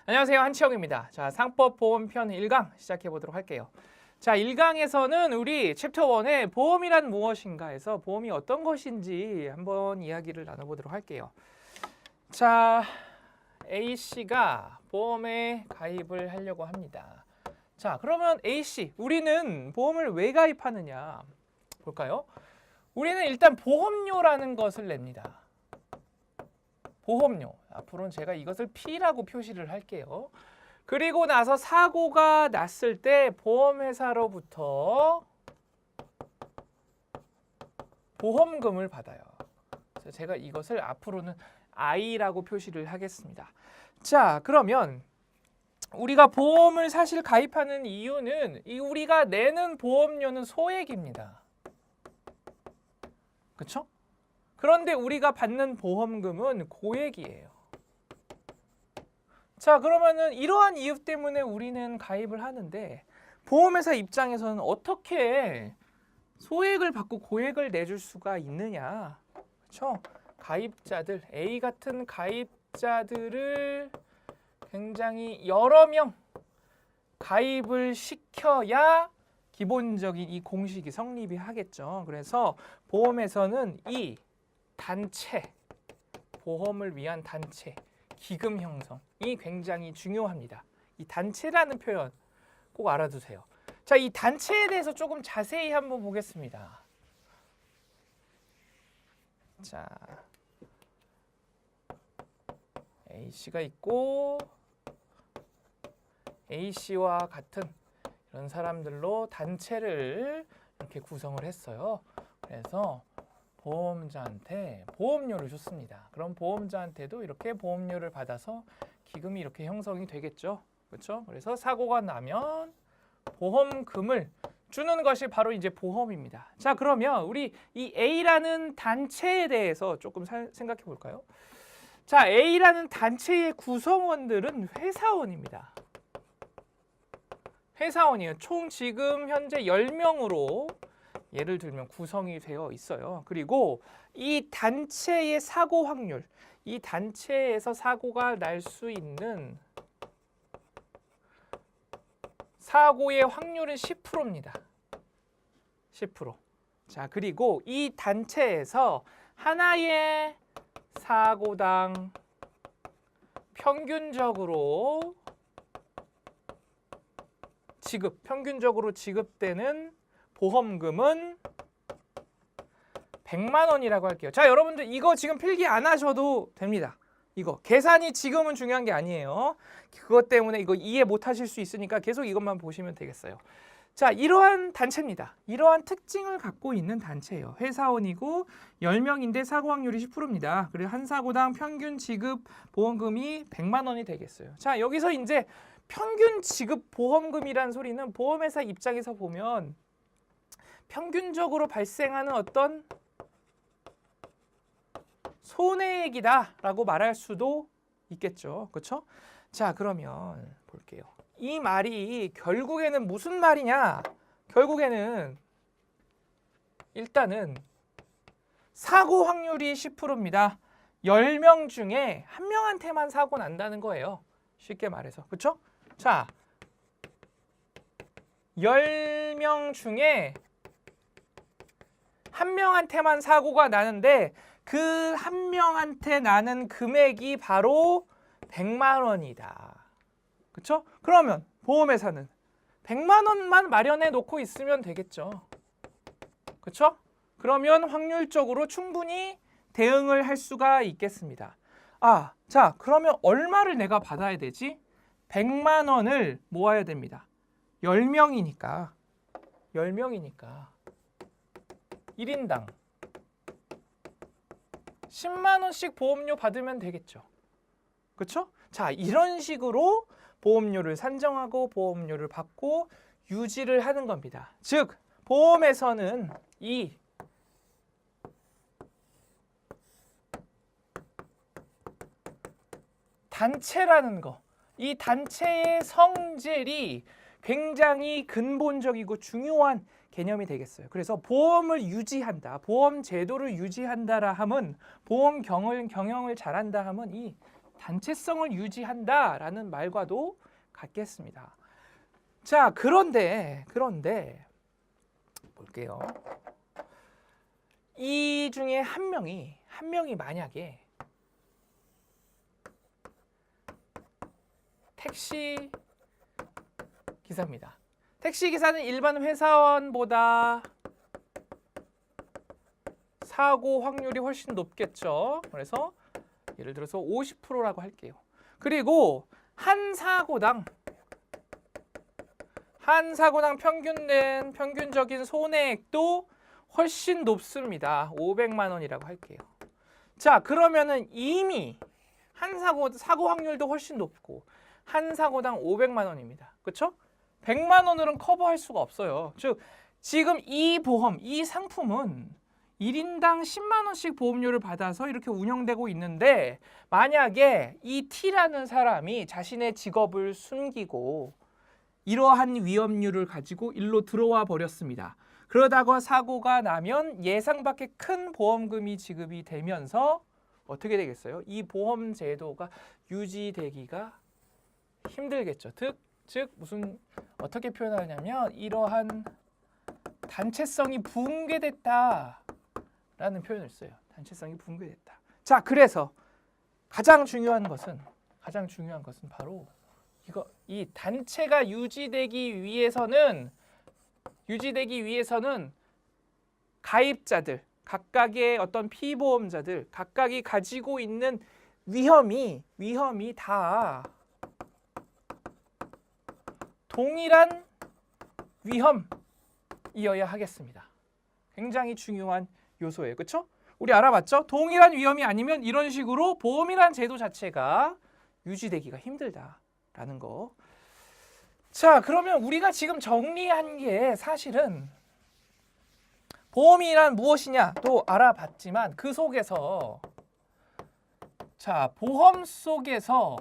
안녕하세요, 한치영입니다. 자, 상법보험편 1강 시작해 보도록 할게요. 자, 1강에서는 우리 챕터 1의 보험이란 무엇인가 해서 보험이 어떤 것인지 한번 이야기를 나눠보도록 할게요. 자, A씨가 보험에 가입을 하려고 합니다. 자, 그러면 A씨, 우리는 보험을 왜 가입하느냐 볼까요? 우리는 일단 보험료라는 것을 냅니다. 보험료. 앞으로는 제가 이것을 P라고 표시를 할게요. 그리고 나서 사고가 났을 때 보험회사로부터 보험금을 받아요. 그래서 제가 이것을 앞으로는 I라고 표시를 하겠습니다. 자, 그러면 우리가 보험을 사실 가입하는 이유는 우리가 내는 보험료는 소액입니다. 그렇죠? 그런데 우리가 받는 보험금은 고액이에요. 자, 그러면은 이러한 이유 때문에 우리는 가입을 하는데 보험회사 입장에서는 어떻게 소액을 받고 고액을 내줄 수가 있느냐? 그렇죠? 가입자들, A 같은 가입자들을 굉장히 여러 명 가입을 시켜야 기본적인 이 공식이 성립이 하겠죠. 그래서 보험에서는 이 단체, 보험을 위한 단체, 기금 형성이 굉장히 중요합니다. 이 단체라는 표현 꼭 알아두세요. 자, 이 단체에 대해서 조금 자세히 한번 보겠습니다. 자, A씨가 있고 A씨와 같은 이런 사람들로 단체를 이렇게 구성을 했어요. 그래서 보험자한테 보험료를 줬습니다. 그럼 보험자한테도 이렇게 보험료를 받아서 기금이 이렇게 형성이 되겠죠. 그렇죠? 그래서 사고가 나면 보험금을 주는 것이 바로 이제 보험입니다. 자, 그러면 우리 이 A라는 단체에 대해서 조금 생각해 볼까요? 자, A라는 단체의 구성원들은 회사원입니다. 회사원이에요. 총 지금 현재 10명으로 예를 들면 구성이 되어 있어요. 그리고 이 단체의 사고 확률, 이 단체에서 사고가 날 수 있는 사고의 확률은 10%입니다. 10%. 자, 그리고 이 단체에서 하나의 사고당 평균적으로 평균적으로 지급되는 보험금은 100만 원이라고 할게요. 자, 여러분들 이거 지금 필기 안 하셔도 됩니다. 이거 계산이 지금은 중요한 게 아니에요. 그것 때문에 이거 이해 못 하실 수 있으니까 계속 이것만 보시면 되겠어요. 자, 이러한 단체입니다. 이러한 특징을 갖고 있는 단체예요. 회사원이고 10명인데 사고 확률이 10%입니다. 그리고 한 사고당 평균 지급 보험금이 100만 원이 되겠어요. 자, 여기서 이제 평균 지급 보험금이란 소리는 보험회사 입장에서 보면 평균적으로 발생하는 어떤 손해액이다라고 말할 수도 있겠죠. 그렇죠? 자, 그러면 볼게요. 이 말이 결국에는 무슨 말이냐? 결국에는 일단은 사고 확률이 10%입니다. 10명 중에 한 명한테만 사고 난다는 거예요. 쉽게 말해서. 그렇죠? 자, 10명 중에 한 명한테만 사고가 나는데 그 한 명한테 나는 금액이 바로 100만 원이다. 그렇죠? 그러면 보험회사는 100만 원만 마련해 놓고 있으면 되겠죠. 그렇죠? 그러면 확률적으로 충분히 대응을 할 수가 있겠습니다. 아, 자, 그러면 얼마를 내가 받아야 되지? 100만 원을 모아야 됩니다. 10명이니까 1인당 10만 원씩 보험료 받으면 되겠죠. 그렇죠? 자, 이런 식으로 보험료를 산정하고 보험료를 받고 유지를 하는 겁니다. 즉, 보험에서는 이 단체라는 거, 이 단체의 성질이 굉장히 근본적이고 중요한 개념이 되겠어요. 그래서 보험을 유지한다, 보험 제도를 유지한다라 함은 보험 경영을 잘한다 함은 이 단체성을 유지한다라는 말과도 같겠습니다. 자, 그런데 볼게요. 이 중에 한 명이 만약에 택시 기사입니다. 택시 기사는 일반 회사원보다 사고 확률이 훨씬 높겠죠. 그래서 예를 들어서 50%라고 할게요. 그리고 한 사고당 평균적인 손해액도 훨씬 높습니다. 500만 원이라고 할게요. 자, 그러면은 이미 사고 확률도 훨씬 높고 한 사고당 500만 원입니다. 그렇죠? 100만 원으로는 커버할 수가 없어요. 즉 지금 이 상품은 1인당 10만 원씩 보험료를 받아서 이렇게 운영되고 있는데, 만약에 이 T라는 사람이 자신의 직업을 숨기고 이러한 위험률을 가지고 일로 들어와 버렸습니다. 그러다가 사고가 나면 예상 밖의 큰 보험금이 지급이 되면서 어떻게 되겠어요? 이 보험 제도가 유지되기가 힘들겠죠. 즉 어떻게 표현하냐면 이러한 단체성이 붕괴됐다라는 표현을 써요. 단체성이 붕괴됐다. 자, 그래서 가장 중요한 것은 바로 이 단체가 유지되기 위해서는 가입자들, 각각의 어떤 피보험자들, 각각이 가지고 있는 위험이 다 동일한 위험이어야 하겠습니다. 굉장히 중요한 요소예요. 그렇죠? 우리 알아봤죠? 동일한 위험이 아니면 이런 식으로 보험이란 제도 자체가 유지되기가 힘들다라는 거. 자, 그러면 우리가 지금 정리한 게 사실은 보험이란 무엇이냐도 알아봤지만 그 속에서 보험 속에서의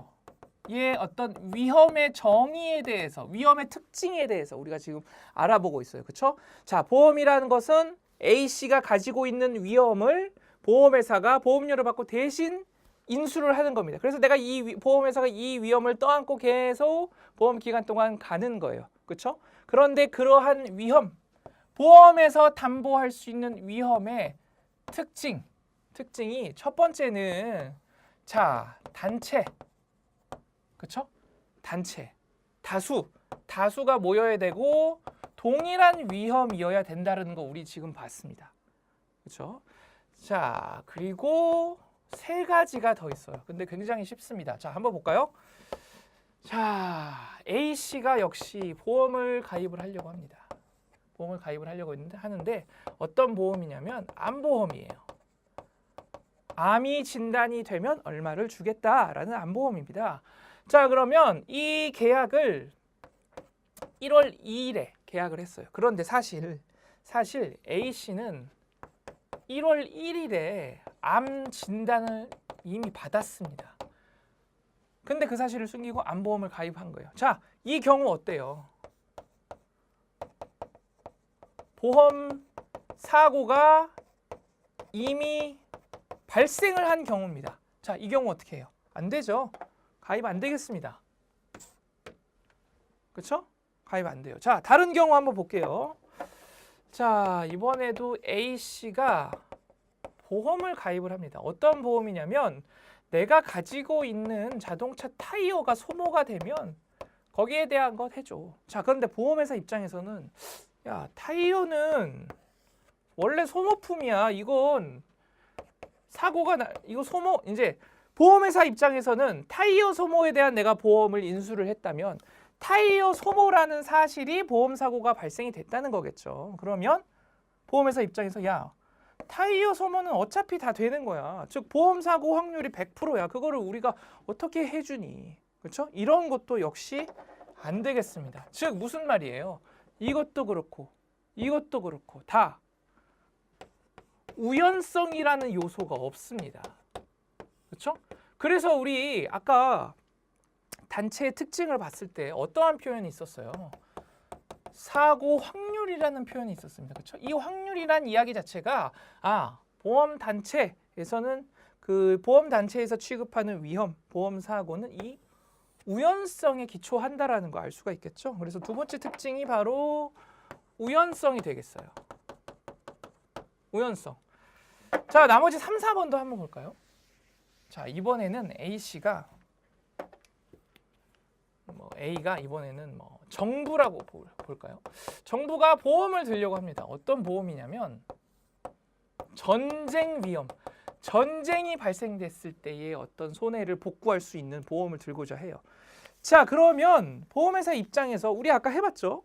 어떤 위험의 정의에 대해서, 위험의 특징에 대해서 우리가 지금 알아보고 있어요. 그렇죠? 자, 보험이라는 것은 A씨가 가지고 있는 위험을 보험회사가 보험료를 받고 대신 인수를 하는 겁니다. 그래서 내가 보험회사가 이 위험을 떠안고 계속 보험 기간 동안 가는 거예요. 그렇죠? 그런데 그러한 보험에서 담보할 수 있는 위험의 특징이 첫 번째는 단체. 그렇죠? 단체. 다수가 모여야 되고 동일한 위험이어야 된다는 거 우리 지금 봤습니다. 그렇죠? 자, 그리고 세 가지가 더 있어요. 근데 굉장히 쉽습니다. 자, 한번 볼까요? 자, A씨가 역시 보험을 가입을 하려고 합니다. 보험을 가입을 하려고 하는데 어떤 보험이냐면 암보험이에요. 암이 진단이 되면 얼마를 주겠다라는 암보험입니다. 자, 그러면 이 계약을 1월 2일에 계약을 했어요. 그런데 사실 A씨는 1월 1일에 암 진단을 이미 받았습니다. 근데 그 사실을 숨기고 암보험을 가입한 거예요. 자, 이 경우 어때요? 보험 사고가 이미 발생을 한 경우입니다. 자, 이 경우 어떻게 해요? 안 되죠. 가입 안 되겠습니다. 그렇죠? 가입 안 돼요. 자, 다른 경우 한번 볼게요. 자, 이번에도 A씨가 보험을 가입을 합니다. 어떤 보험이냐면 내가 가지고 있는 자동차 타이어가 소모가 되면 거기에 대한 것 해줘. 자, 그런데 보험회사 입장에서는 야, 타이어는 원래 소모품이야. 이건 이거 소모, 이제 보험회사 입장에서는 타이어 소모에 대한 내가 보험을 인수를 했다면 타이어 소모라는 사실이 보험 사고가 발생이 됐다는 거겠죠. 그러면 보험회사 입장에서 야, 타이어 소모는 어차피 다 되는 거야. 즉 보험 사고 확률이 100%야. 그거를 우리가 어떻게 해주니? 그렇죠? 이런 것도 역시 안 되겠습니다. 즉 무슨 말이에요? 이것도 그렇고 다 우연성이라는 요소가 없습니다. 그렇죠? 그래서 우리 아까 단체의 특징을 봤을 때 어떠한 표현이 있었어요? 사고 확률이라는 표현이 있었습니다. 그렇죠? 이 확률이란 이야기 자체가 보험 단체에서는 그 보험 단체에서 취급하는 위험, 보험 사고는 이 우연성에 기초한다라는 거 알 수가 있겠죠. 그래서 두 번째 특징이 바로 우연성이 되겠어요. 우연성. 자, 나머지 3, 4번도 한번 볼까요? 자, 이번에는 A씨가 A가 이번에는 정부라고 볼까요? 정부가 보험을 들려고 합니다. 어떤 보험이냐면 전쟁 위험, 전쟁이 발생됐을 때의 어떤 손해를 복구할 수 있는 보험을 들고자 해요. 자, 그러면 보험회사 입장에서 우리 아까 해봤죠?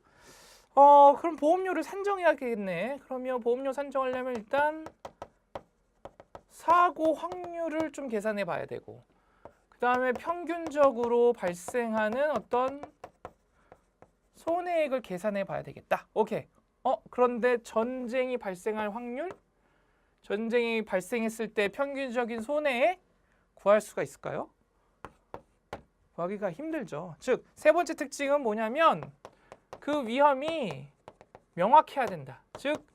그럼 보험료를 산정해야겠네. 그러면 보험료 산정하려면 일단 사고 확률을 좀 계산해 봐야 되고, 그 다음에 평균적으로 발생하는 어떤 손해액을 계산해 봐야 되겠다. 오케이. 그런데 전쟁이 발생할 확률? 전쟁이 발생했을 때 평균적인 손해액 구할 수가 있을까요? 구하기가 힘들죠. 즉, 세 번째 특징은 뭐냐면 그 위험이 명확해야 된다. 즉,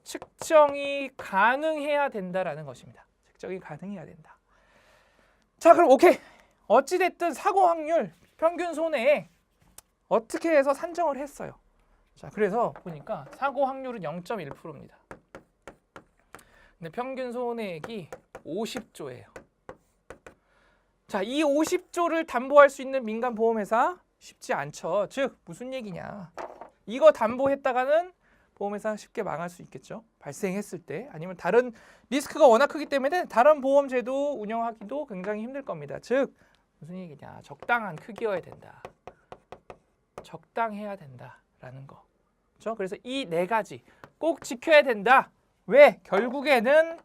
측정이 가능해야 된다라는 것입니다. 측정이 가능해야 된다. 자, 그럼 오케이. 어찌됐든 사고 확률, 평균 손해액 어떻게 해서 산정을 했어요. 자, 그래서 보니까 사고 확률은 0.1%입니다. 근데 평균 손해액이 50조예요. 자, 이 50조를 담보할 수 있는 민간 보험회사 쉽지 않죠. 즉, 무슨 얘기냐. 이거 담보했다가는 보험회사 쉽게 망할 수 있겠죠. 발생했을 때. 아니면 다른 리스크가 워낙 크기 때문에 다른 보험 제도 운영하기도 굉장히 힘들 겁니다. 즉, 무슨 얘기냐. 적당한 크기여야 된다. 적당해야 된다라는 거. 그렇죠? 그래서 이 네 가지 꼭 지켜야 된다. 왜? 결국에는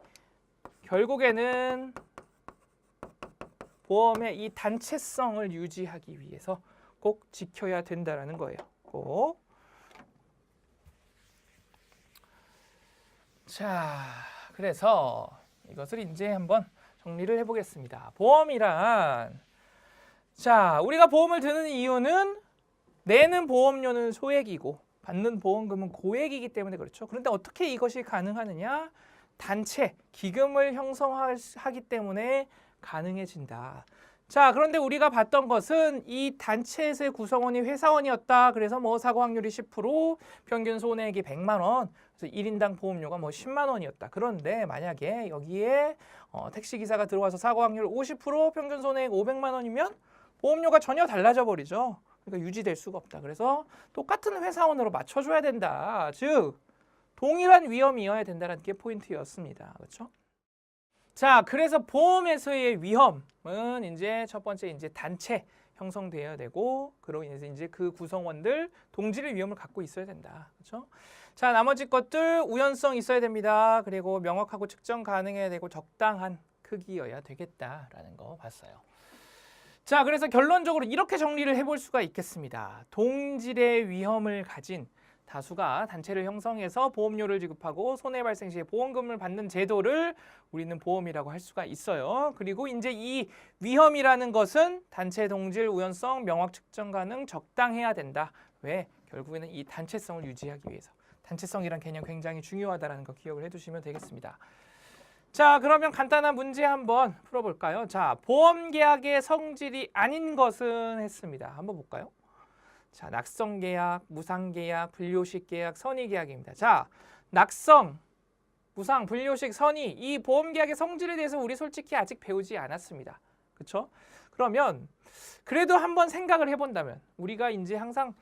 보험의 이 단체성을 유지하기 위해서 꼭 지켜야 된다라는 거예요. 꼭. 자, 그래서 이것을 이제 한번 정리를 해보겠습니다. 보험이란, 자, 우리가 보험을 드는 이유는 내는 보험료는 소액이고 받는 보험금은 고액이기 때문에 그렇죠. 그런데 어떻게 이것이 가능하느냐? 단체, 기금을 형성하기 때문에 가능해진다. 자, 그런데 우리가 봤던 것은 이 단체에서의 구성원이 회사원이었다. 그래서 사고 확률이 10%, 평균 손해액이 100만 원, 그래서 1인당 보험료가 10만 원이었다. 그런데 만약에 여기에 택시기사가 들어와서 사고 확률 50%, 평균 손해액 500만 원이면 보험료가 전혀 달라져 버리죠. 그러니까 유지될 수가 없다. 그래서 똑같은 회사원으로 맞춰줘야 된다. 즉, 동일한 위험이어야 된다는 게 포인트였습니다. 그렇죠? 자, 그래서 보험에서의 위험은 이제 첫 번째 이제 단체 형성되어야 되고, 그로 인해서 이제 그 구성원들 동질의 위험을 갖고 있어야 된다. 그렇죠? 자, 나머지 것들 우연성 있어야 됩니다. 그리고 명확하고 측정 가능해야 되고 적당한 크기여야 되겠다라는 거 봤어요. 자, 그래서 결론적으로 이렇게 정리를 해볼 수가 있겠습니다. 동질의 위험을 가진 다수가 단체를 형성해서 보험료를 지급하고 손해 발생 시에 보험금을 받는 제도를 우리는 보험이라고 할 수가 있어요. 그리고 이제 이 위험이라는 것은 단체 동질, 우연성, 명확 측정 가능, 적당해야 된다. 왜? 결국에는 이 단체성을 유지하기 위해서. 단체성이란 개념 굉장히 중요하다는 거 기억을 해두시면 되겠습니다. 자, 그러면 간단한 문제 한번 풀어볼까요? 자, 보험계약의 성질이 아닌 것은 했습니다. 한번 볼까요? 자, 낙성계약, 무상계약, 분료식계약, 선의계약입니다. 자, 낙성, 무상, 분료식, 선의 이 보험계약의 성질에 대해서 우리 솔직히 아직 배우지 않았습니다. 그렇죠? 그러면 그래도 한번 생각을 해본다면 우리가 이제 항상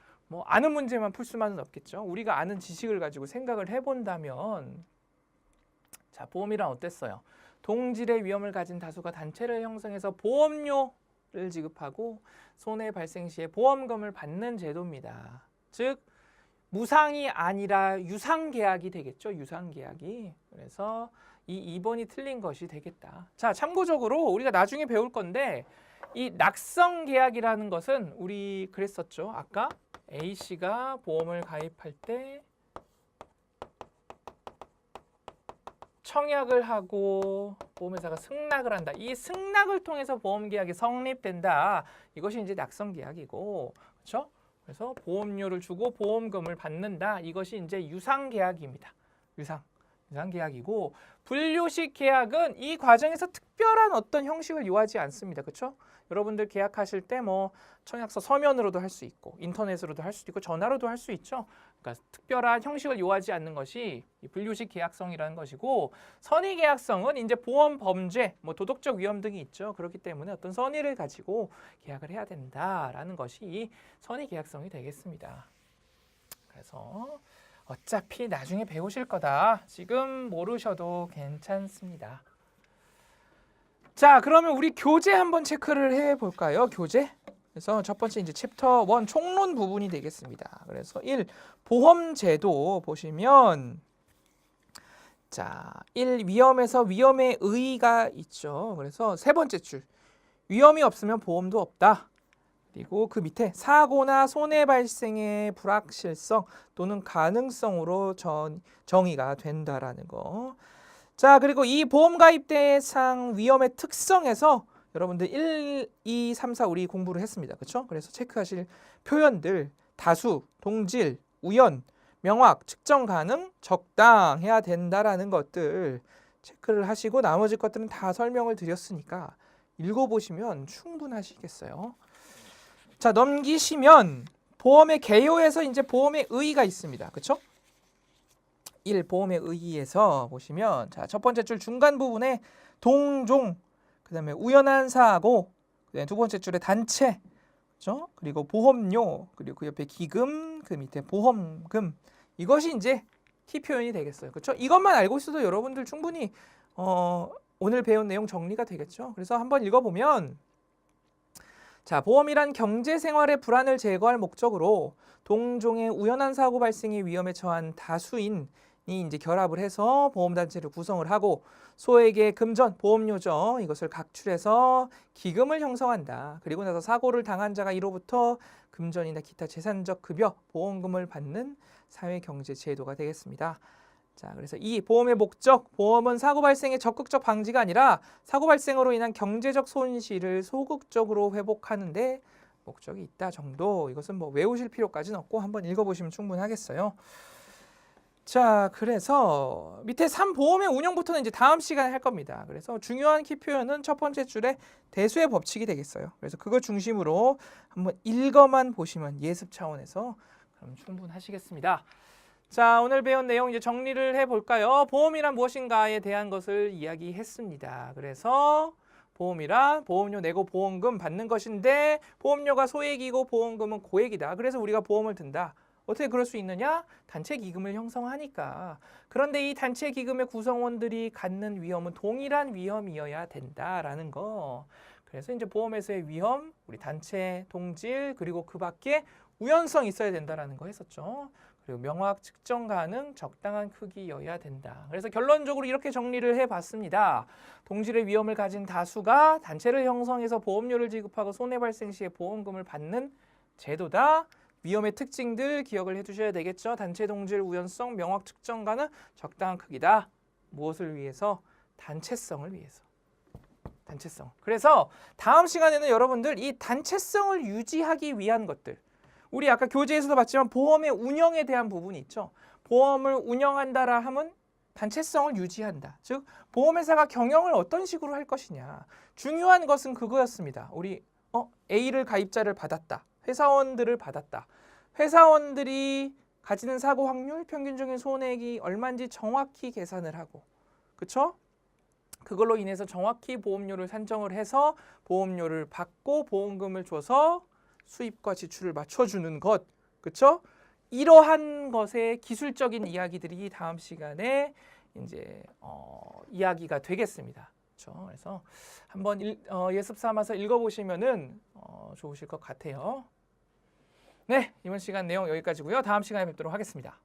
아는 문제만 풀 수만은 없겠죠. 우리가 아는 지식을 가지고 생각을 해본다면 자, 보험이란 어땠어요? 동질의 위험을 가진 다수가 단체를 형성해서 보험료를 지급하고 손해 발생 시에 보험금을 받는 제도입니다. 즉, 무상이 아니라 유상계약이 되겠죠. 유상계약이. 그래서 이 2번이 틀린 것이 되겠다. 자, 참고적으로 우리가 나중에 배울 건데 이 낙성계약이라는 것은 우리 그랬었죠. 아까 A씨가 보험을 가입할 때 청약을 하고 보험회사가 승낙을 한다. 이 승낙을 통해서 보험계약이 성립된다. 이것이 이제 낙성계약이고, 그렇죠? 그래서 보험료를 주고 보험금을 받는다. 이것이 이제 유상계약입니다. 유상. 이상 계약이고 분류식 계약은 이 과정에서 특별한 어떤 형식을 요하지 않습니다. 그렇죠? 여러분들 계약하실 때 뭐 청약서 서면으로도 할 수 있고 인터넷으로도 할 수도 있고 전화로도 할 수 있죠. 그러니까 특별한 형식을 요하지 않는 것이 이 분류식 계약성이라는 것이고 선의 계약성은 이제 보험 범죄, 뭐 도덕적 위험 등이 있죠. 그렇기 때문에 어떤 선의를 가지고 계약을 해야 된다라는 것이 이 선의 계약성이 되겠습니다. 그래서 어차피 나중에 배우실 거다. 지금 모르셔도 괜찮습니다. 자, 그러면 우리 교재 한번 체크를 해볼까요? 교재. 그래서 첫 번째 이제 챕터 1 총론 부분이 되겠습니다. 그래서 1 보험제도 보시면 자, 1 위험에서 위험의 의의가 있죠. 그래서 세 번째 줄 위험이 없으면 보험도 없다. 그리고 그 밑에 사고나 손해 발생의 불확실성 또는 가능성으로 정의가 된다라는 거. 자, 그리고 이 보험 가입 대상 위험의 특성에서 여러분들 1, 2, 3, 4 우리 공부를 했습니다. 그렇죠? 그래서 체크하실 표현들 다수, 동질, 우연, 명확, 측정 가능, 적당해야 된다라는 것들 체크를 하시고 나머지 것들은 다 설명을 드렸으니까 읽어보시면 충분하시겠어요. 자, 넘기시면 보험의 개요에서 이제 보험의 의의가 있습니다. 그렇죠? 1 보험의 의의에서 보시면 자, 첫 번째 줄 중간 부분에 동종, 그다음에 우연한 사고, 그다음에 두 번째 줄에 단체, 그렇죠? 그리고 보험료, 그리고 그 옆에 기금, 그 밑에 보험금. 이것이 이제 키 표현이 되겠어요. 그렇죠? 이것만 알고 있어도 여러분들 충분히 오늘 배운 내용 정리가 되겠죠. 그래서 한번 읽어보면 자, 보험이란 경제생활의 불안을 제거할 목적으로 동종의 우연한 사고 발생의 위험에 처한 다수인이 이제 결합을 해서 보험단체를 구성을 하고 소액의 금전, 보험료죠. 이것을 각출해서 기금을 형성한다. 그리고 나서 사고를 당한 자가 이로부터 금전이나 기타 재산적 급여, 보험금을 받는 사회경제제도가 되겠습니다. 자, 그래서 이 보험의 목적, 보험은 사고 발생의 적극적 방지가 아니라 사고 발생으로 인한 경제적 손실을 소극적으로 회복하는 데 목적이 있다 정도. 이것은 뭐 외우실 필요까지는 없고 한번 읽어보시면 충분하겠어요. 자, 그래서 밑에 3보험의 운영부터는 이제 다음 시간에 할 겁니다. 그래서 중요한 키 표현은 첫 번째 줄에 대수의 법칙이 되겠어요. 그래서 그거 중심으로 한번 읽어만 보시면 예습 차원에서 그럼 충분하시겠습니다. 자, 오늘 배운 내용 이제 정리를 해볼까요? 보험이란 무엇인가에 대한 것을 이야기했습니다. 그래서 보험이란 보험료 내고 보험금 받는 것인데 보험료가 소액이고 보험금은 고액이다. 그래서 우리가 보험을 든다. 어떻게 그럴 수 있느냐? 단체 기금을 형성하니까. 그런데 이 단체 기금의 구성원들이 갖는 위험은 동일한 위험이어야 된다라는 거. 그래서 이제 보험에서의 위험, 우리 단체 동질, 그리고 그 밖에 우연성 있어야 된다라는 거 했었죠. 그리고 명확, 측정 가능, 적당한 크기여야 된다. 그래서 결론적으로 이렇게 정리를 해봤습니다. 동질의 위험을 가진 다수가 단체를 형성해서 보험료를 지급하고 손해 발생 시에 보험금을 받는 제도다. 위험의 특징들 기억을 해두셔야 되겠죠. 단체 동질, 우연성, 명확, 측정 가능, 적당한 크기다. 무엇을 위해서? 단체성을 위해서. 단체성. 그래서 다음 시간에는 여러분들 이 단체성을 유지하기 위한 것들. 우리 아까 교재에서도 봤지만 보험의 운영에 대한 부분이 있죠. 보험을 운영한다라 하면 단체성을 유지한다. 즉 보험회사가 경영을 어떤 식으로 할 것이냐. 중요한 것은 그거였습니다. 우리 A를 가입자를 받았다. 회사원들을 받았다. 회사원들이 가지는 사고 확률, 평균적인 손해액이 얼마인지 정확히 계산을 하고, 그렇죠? 그걸로 인해서 정확히 보험료를 산정을 해서 보험료를 받고 보험금을 줘서 수입과 지출을 맞춰주는 것, 그렇죠? 이러한 것의 기술적인 이야기들이 다음 시간에 이제 이야기가 되겠습니다. 그렇죠? 그래서 한번 예습 삼아서 읽어보시면은 좋으실 것 같아요. 네, 이번 시간 내용 여기까지고요. 다음 시간에 뵙도록 하겠습니다.